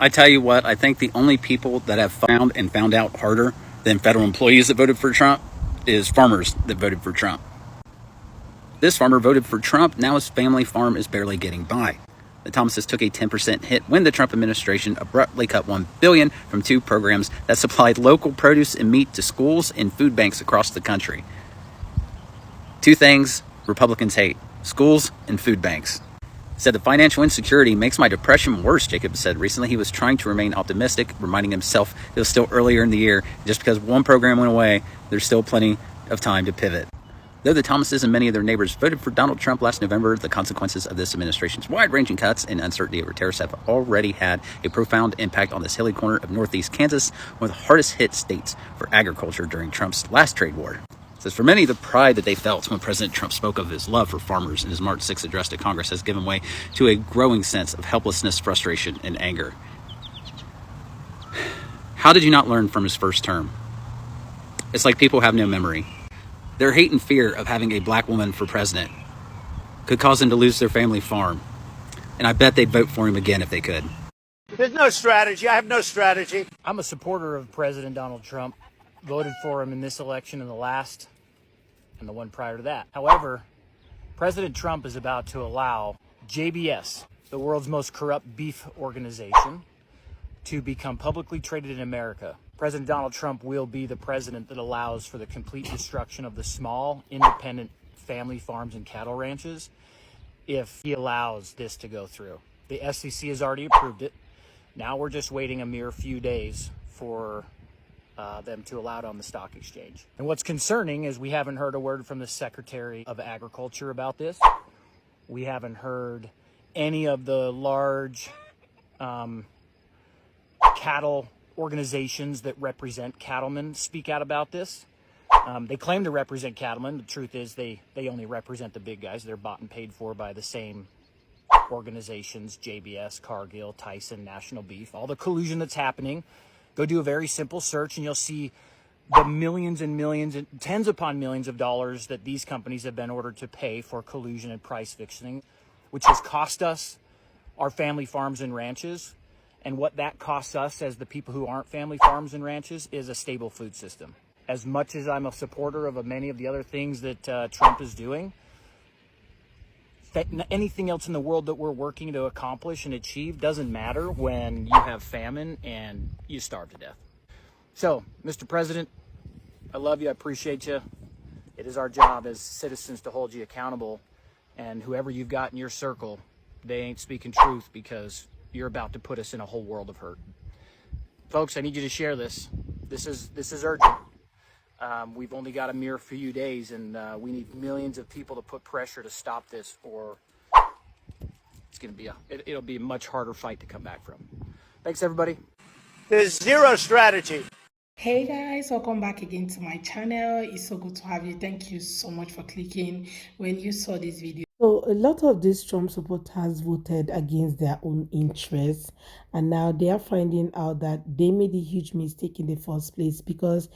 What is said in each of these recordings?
I tell you what, I think the only people that have found out harder than federal employees that voted for Trump is farmers that voted for Trump. This farmer voted for Trump. Now his family farm is barely getting by. The Thomases took a 10% hit when the Trump administration abruptly cut $1 billion from two programs that supplied local produce and meat to schools and food banks across the country. Two things Republicans hate: schools and food banks. Said the financial insecurity makes my depression worse, Jacob said recently. He was trying to remain optimistic, reminding himself it was still earlier in the year. Just because one program went away, there's still plenty of time to pivot. Though the Thomases and many of their neighbors voted for Donald Trump last November, the consequences of this administration's wide-ranging cuts and uncertainty over tariffs have already had a profound impact on this hilly corner of northeast Kansas, one of the hardest-hit states for agriculture during Trump's last trade war. It says, for many, the pride that they felt when President Trump spoke of his love for farmers in his March 6th address to Congress has given way to a growing sense of helplessness, frustration, and anger. How did you not learn from his first term? It's like people have no memory. Their hate and fear of having a black woman for president could cause them to lose their family farm. And I bet they'd vote for him again if they could. There's no strategy. I have no strategy. I'm a supporter of President Donald Trump. Voted for him in this election and the last, and the one prior to that. However, President Trump is about to allow JBS, the world's most corrupt beef organization, to become publicly traded in America. President Donald Trump will be the president that allows for the complete destruction of the small, independent family farms and cattle ranches if he allows this to go through. The SEC has already approved it. Now we're just waiting a mere few days for them to allow it on the stock exchange. And what's concerning is we haven't heard a word from the Secretary of Agriculture about this. We haven't heard any of the large cattle organizations that represent cattlemen speak out about this. They claim to represent cattlemen. The truth is they only represent the big guys. They're bought and paid for by the same organizations: JBS, Cargill, Tyson, National Beef, all the collusion that's happening. Go do a very simple search and you'll see the millions and millions and tens upon millions of dollars that these companies have been ordered to pay for collusion and price fixing, which has cost us our family farms and ranches. And what that costs us as the people who aren't family farms and ranches is a stable food system. As much as I'm a supporter of many of the other things that Trump is doing, anything else in the world that we're working to accomplish and achieve doesn't matter when you have famine and you starve to death. So, Mr. President, I love you. I appreciate you. It is our job as citizens to hold you accountable. And whoever you've got in your circle, they ain't speaking truth because you're about to put us in a whole world of hurt. Folks, I need you to share this. This is urgent. We've only got a mere few days, and we need millions of people to put pressure to stop this, or it's going to be it'll be a much harder fight to come back from. Thanks, everybody. There's zero strategy. Hey guys, welcome back again to my channel. It's so good to have you. Thank you so much for clicking when you saw this video. So a lot of these Trump supporters voted against their own interests, and now they are finding out that they made a huge mistake in the first place, because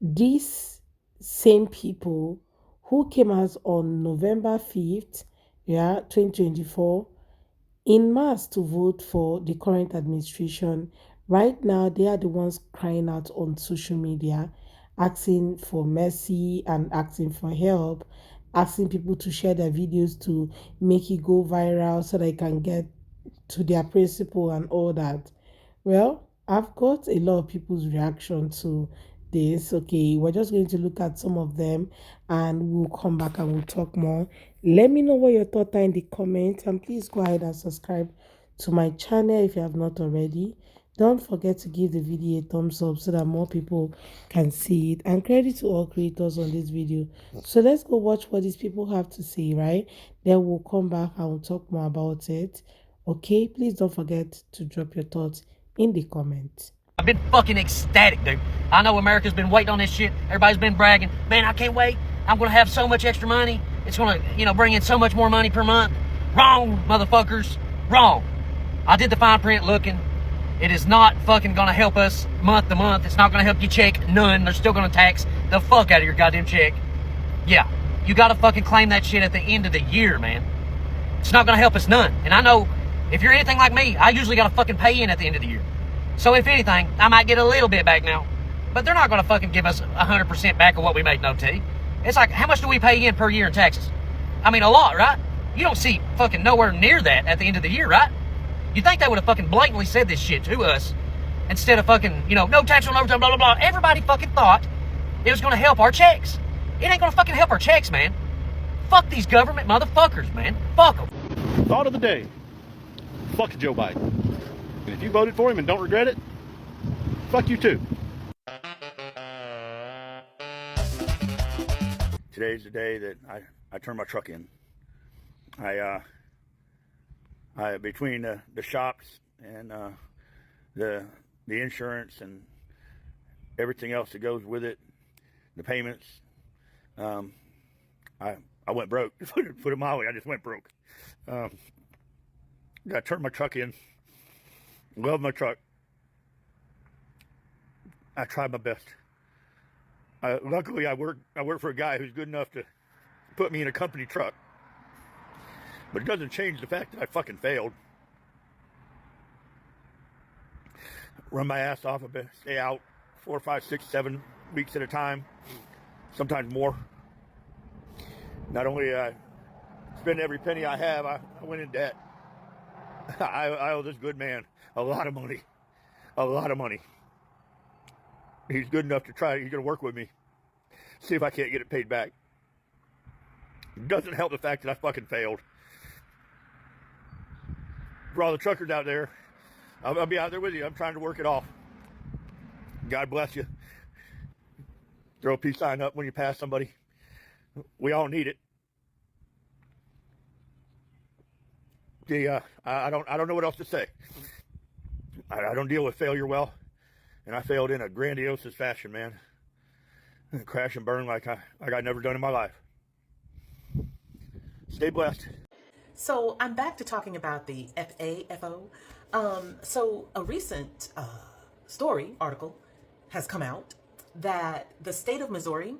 these same people who came out on November 5th, 2024, in mass to vote for the current administration, right now they are the ones crying out on social media, asking for mercy and asking for help, asking people to share their videos to make it go viral so they can get to their principal and all that. Well, I've got a lot of people's reaction to this. Okay, we're just going to look at some of them and we'll come back and we'll talk more. Let me know what your thoughts are in the comments, and please go ahead and subscribe to my channel if you have not already. Don't forget to give the video a thumbs up so that more people can see it. And credit to all creators on this video. So let's go watch what these people have to say, right? Then we'll come back and we'll talk more about it. Okay, please don't forget to drop your thoughts in the comments. I've been fucking ecstatic, dude. I know America's been waiting on this shit. Everybody's been bragging. Man, I can't wait. I'm going to have so much extra money. It's going to, bring in so much more money per month. Wrong, motherfuckers. Wrong. I did the fine print looking. It is not fucking going to help us month to month. It's not going to help you check none. They're still going to tax the fuck out of your goddamn check. Yeah, you got to fucking claim that shit at the end of the year, man. It's not going to help us none. And I know If you're anything like me, I usually got to fucking pay in at the end of the year. So if anything, I might get a little bit back now. But they're not going to fucking give us 100% back of what we made, no tea. It's like, how much do we pay in per year in taxes? I mean, a lot, right? You don't see fucking nowhere near that at the end of the year, right? You'd think they would have fucking blatantly said this shit to us instead of fucking, you know, no tax on overtime, blah, blah, blah. Everybody fucking thought it was going to help our checks. It ain't going to fucking help our checks, man. Fuck these government motherfuckers, man. Fuck them. Thought of the day. Fuck Joe Biden. And if you voted for him and don't regret it, fuck you too. Today's the day that I turn my truck in. I between the shops and the insurance and everything else that goes with it, the payments, I went broke. Put it mildly, I just went broke. I turned my truck in. Love my truck. I tried my best. Luckily, I work for a guy who's good enough to put me in a company truck. But it doesn't change the fact that I fucking failed. Run my ass off a bit, stay out 4, 5, 6, 7 weeks at a time, sometimes more. Not only spend every penny I have, I went in debt. I owe this good man a lot of money. A lot of money. He's good enough to try. He's going to work with me. See if I can't get it paid back. It doesn't help the fact that I fucking failed. For all the truckers out there, I'll be out there with you. I'm trying to work it off. God bless you. Throw a peace sign up when you pass somebody. We all need it. I don't know what else to say. I don't deal with failure well, and I failed in a grandiose fashion, man. Crash and burn like I've never done in my life. Stay blessed. So I'm back to talking about the FAFO. So a recent article has come out that the state of Missouri,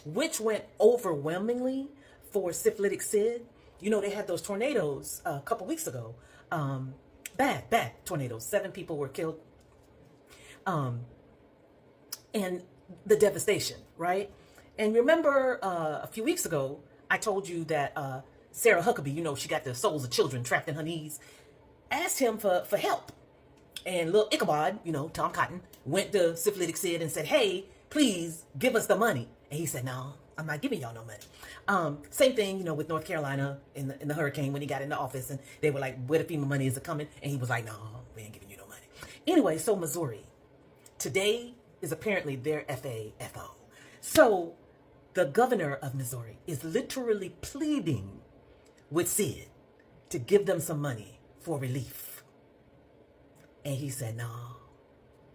which went overwhelmingly for syphilitic Sid, you know, they had those tornadoes a couple weeks ago. Bad tornadoes. 7 people were killed. And the devastation, right? And remember a few weeks ago, I told you that Sarah Huckabee, you know, she got the souls of children trapped in her knees, asked him for help. And little Ichabod, you know, Tom Cotton, went to syphilitic Sid and said, hey, please give us the money. And he said, no, I'm not giving y'all no money. Same thing, you know, with North Carolina in the hurricane when he got into office and they were like, where the FEMA money is it coming? And he was like, no, we ain't giving you no money. Anyway, so Missouri, today is apparently their FAFO. So the governor of Missouri is literally pleading with Sid to give them some money for relief. And he said, no,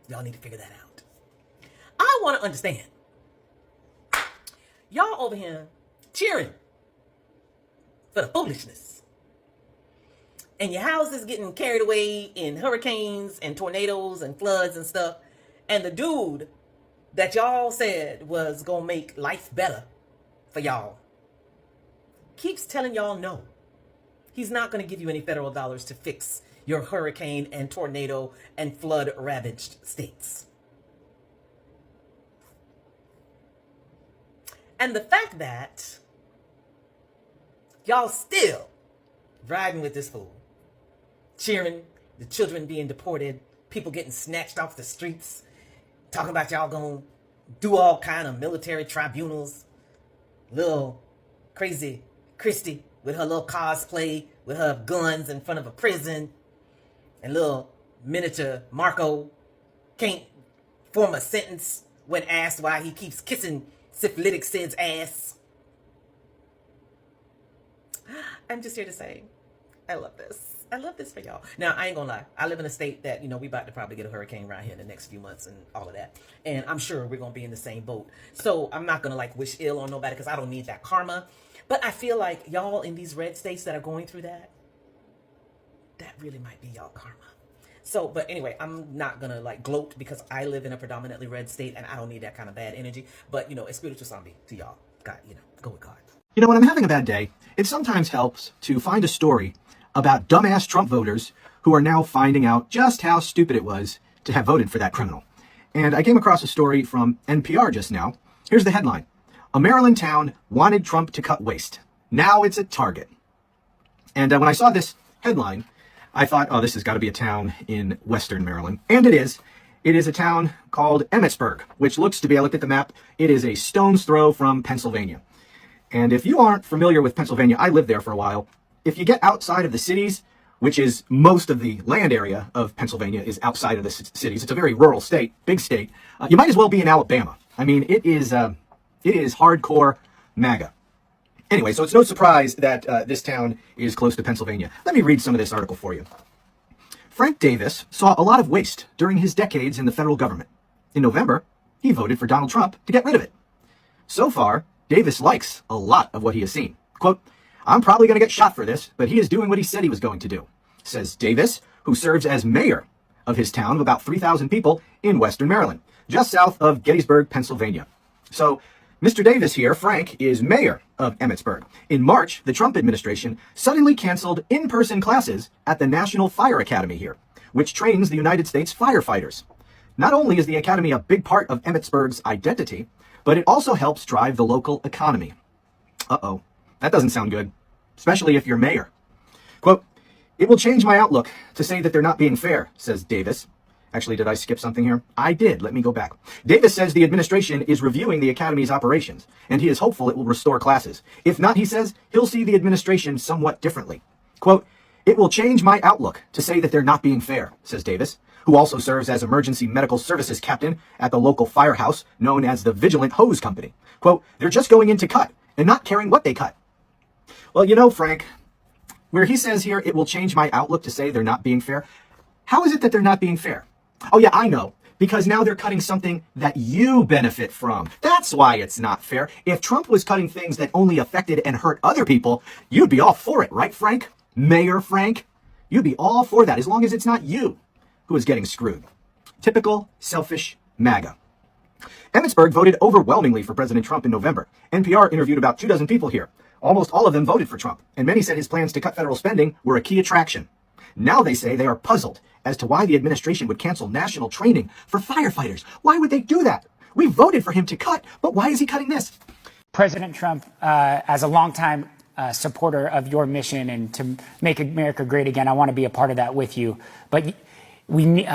y'all need to figure that out. I want to understand. Y'all over here cheering for the foolishness. And your house is getting carried away in hurricanes and tornadoes and floods and stuff. And the dude that y'all said was going to make life better for y'all keeps telling y'all no. He's not going to give you any federal dollars to fix your hurricane and tornado and flood ravaged states. And the fact that y'all still riding with this fool, cheering the children being deported, people getting snatched off the streets, talking about y'all gonna do all kind of military tribunals, little crazy Christy with her little cosplay with her guns in front of a prison, and little miniature Marco can't form a sentence when asked why he keeps kissing syphilitic Sid's ass. I'm just here to say, I love this. I love this for y'all. Now, I ain't gonna lie. I live in a state that, you know, we about to probably get a hurricane right here in the next few months and all of that. And I'm sure we're gonna be in the same boat. So I'm not gonna like wish ill on nobody because I don't need that karma. But I feel like y'all in these red states that are going through that really might be y'all karma. So, but anyway, I'm not gonna like gloat because I live in a predominantly red state and I don't need that kind of bad energy. But, you know, it's spiritual zombie to y'all. God, you know, go with God. You know, when I'm having a bad day, it sometimes helps to find a story about dumbass Trump voters who are now finding out just how stupid it was to have voted for that criminal. And I came across a story from NPR just now. Here's the headline. A Maryland town wanted Trump to cut waste. Now it's at Target. And when I saw this headline, I thought, oh, this has got to be a town in Western Maryland. And it is. It is a town called Emmitsburg, which looks to be, I looked at the map, it is a stone's throw from Pennsylvania. And if you aren't familiar with Pennsylvania, I lived there for a while. If you get outside of the cities, which is most of the land area of Pennsylvania is outside of the cities. It's a very rural state, big state. You might as well be in Alabama. I mean, it is hardcore MAGA. Anyway, so it's no surprise that this town is close to Pennsylvania. Let me read some of this article for you. Frank Davis saw a lot of waste during his decades in the federal government. In November, he voted for Donald Trump to get rid of it. So far, Davis likes a lot of what he has seen. Quote, I'm probably going to get shot for this, but he is doing what he said he was going to do, says Davis, who serves as mayor of his town of about 3,000 people in Western Maryland, just south of Gettysburg, Pennsylvania. So Mr. Davis here, Frank, is mayor of Emmitsburg. In March, the Trump administration suddenly canceled in-person classes at the National Fire Academy here, which trains the United States firefighters. Not only is the academy a big part of Emmitsburg's identity, but it also helps drive the local economy. Uh-oh. That doesn't sound good, especially if you're mayor. Quote, it will change my outlook to say that they're not being fair, says Davis. Actually, did I skip something here? I did. Let me go back. Davis says the administration is reviewing the academy's operations, and he is hopeful it will restore classes. If not, he says, he'll see the administration somewhat differently. Quote, it will change my outlook to say that they're not being fair, says Davis, who also serves as emergency medical services captain at the local firehouse known as the Vigilant Hose Company. Quote, they're just going in to cut and not caring what they cut. Well, you know, Frank, where he says here, it will change my outlook to say they're not being fair. How is it that they're not being fair? Oh, yeah, I know. Because now they're cutting something that you benefit from. That's why it's not fair. If Trump was cutting things that only affected and hurt other people, you'd be all for it, right, Frank? Mayor Frank? You'd be all for that as long as it's not you who is getting screwed. Typical selfish MAGA. Emmitsburg voted overwhelmingly for President Trump in November. NPR interviewed about 24 people here. Almost all of them voted for Trump, and many said his plans to cut federal spending were a key attraction. Now they say they are puzzled as to why the administration would cancel national training for firefighters. Why would they do that? We voted for him to cut, but why is he cutting this? President Trump, as a longtime supporter of your mission and to make America great again, I want to be a part of that with you. But we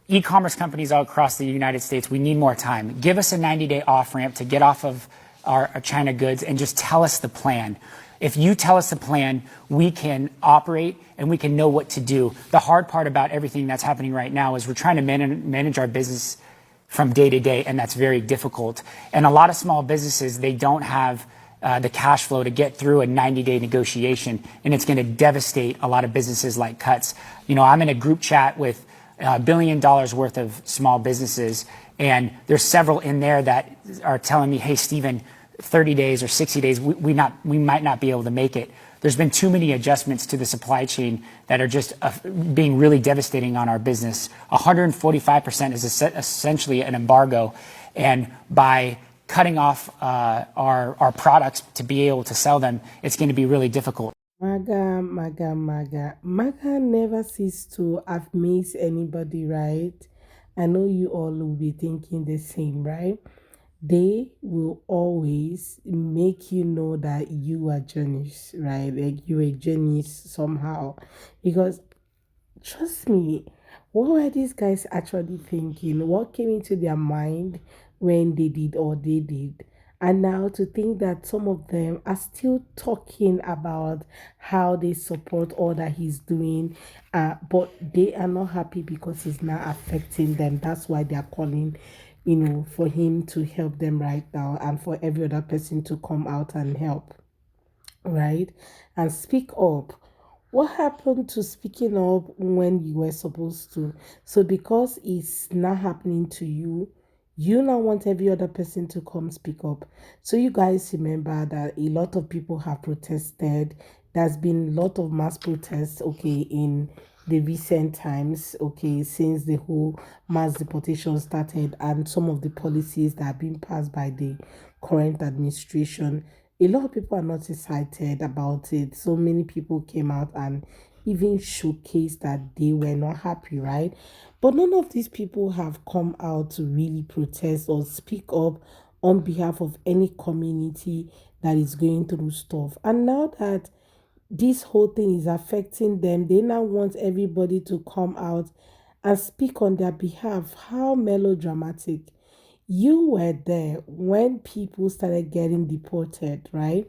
e-commerce companies all across the United States, we need more time. Give us a 90-day off-ramp to get off of our China goods and just tell us the plan. If you tell us the plan, we can operate and we can know what to do. The hard part about everything that's happening right now is we're trying to manage our business from day to day, and that's very difficult. And a lot of small businesses, they don't have the cash flow to get through a 90-day negotiation, and it's going to devastate a lot of businesses like cuts. You know, I'm in a group chat with $1 billion worth of small businesses, and there's several in there that are telling me, hey, Stephen, 30 days or 60 days, we might not be able to make it. There's been too many adjustments to the supply chain that are just being really devastating on our business. 145% is essentially an embargo, and by cutting off our products to be able to sell them, it's going to be really difficult. MAGA, MAGA, MAGA. MAGA never cease to amaze anybody, right? I know you all will be thinking the same, right? They will always make you know that you are genius, right? Like you're a genius somehow. Because trust me, what were these guys actually thinking? What came into their mind when they did or they did? And now to think that some of them are still talking about how they support all that he's doing, but they are not happy because it's not affecting them. That's why they are calling, for him to help them right now and for every other person to come out and help, right? And speak up. What happened to speaking up when you were supposed to? So because it's not happening to you, you now want every other person to come speak up. So you guys remember that a lot of people have protested. There's been a lot of mass protests, okay, in the recent times, okay, since the whole mass deportation started and some of the policies that have been passed by the current administration. a lot of people are not excited about it. So many people came out and even showcased that they were not happy, right? But none of these people have come out to really protest or speak up on behalf of any community that is going through stuff. And now that this whole thing is affecting them, they now want everybody to come out and speak on their behalf. How melodramatic. You were there when people started getting deported, right?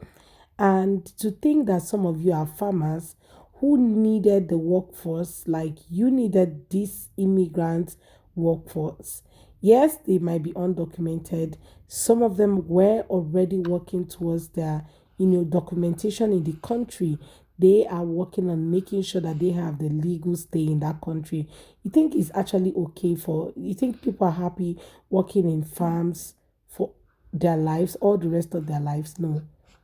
And to think that some of you are farmers who needed the workforce, like you needed this immigrant workforce. Yes, they might be undocumented. Some of them were already working towards their, documentation in the country. They are working on making sure that they have the legal stay in that country. You think it's actually okay for, you think people are happy working in farms for their lives, all the rest of their lives? No.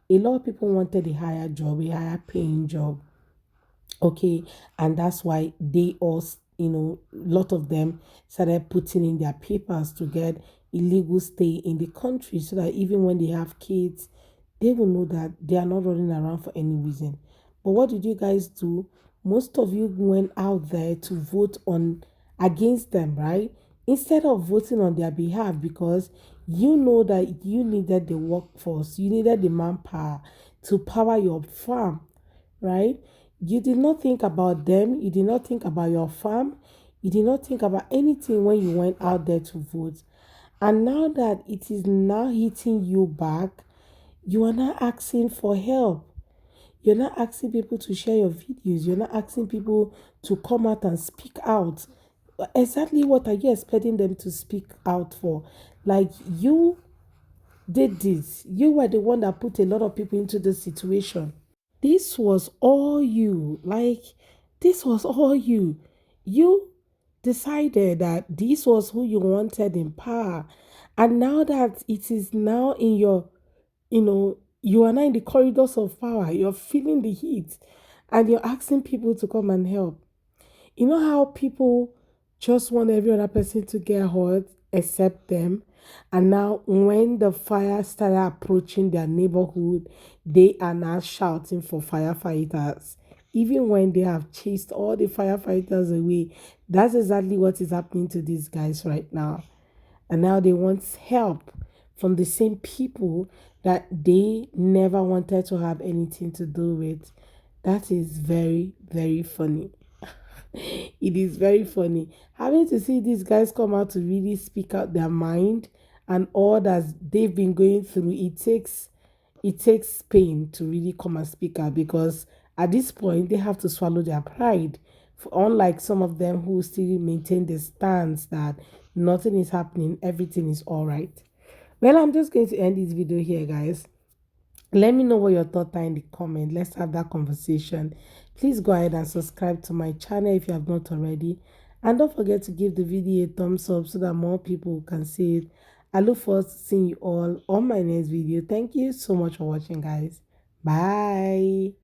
A lot of people wanted a higher job, a higher paying job. Okay, and that's why they all, a lot of them started putting in their papers to get illegal stay in the country, so that even when they have kids, they will know that they are not running around for any reason. But what did you guys do? Most of you went out there to vote on against them, right? Instead of voting on their behalf, because you know that you needed the workforce, you needed the manpower to power your farm, right? You did not think about them, you did not think about your farm, you did not think about anything when you went out there to vote. And now that it is now hitting you back, you are not asking for help. You're not asking people to share your videos. You're not asking people to come out and speak out. Exactly what are you expecting them to speak out for? Like, you did this. You were the one that put a lot of people into this situation. This was all you. Like, this was all you. You decided that this was who you wanted in power. And now that it is now in your, you are now in the corridors of power, you're feeling the heat, and you're asking people to come and help. You know how people just want every other person to get hurt except them? And now, when the fire started approaching their neighborhood, they are now shouting for firefighters. Even when they have chased all the firefighters away, that's exactly what is happening to these guys right now. And now they want help from the same people that they never wanted to have anything to do with. That is very, very funny. It is very funny. Having to see these guys come out to really speak out their mind and all that they've been going through, it takes pain to really come and speak out, because at this point they have to swallow their pride. Unlike some of them who still maintain the stance that nothing is happening, everything is all right. Well, I'm just going to end this video here, guys. Let me know what your thoughts are in the comment. Let's have that conversation. Please go ahead and subscribe to my channel if you have not already. And don't forget to give the video a thumbs up so that more people can see it. I look forward to seeing you all on my next video. Thank you so much for watching, guys. Bye.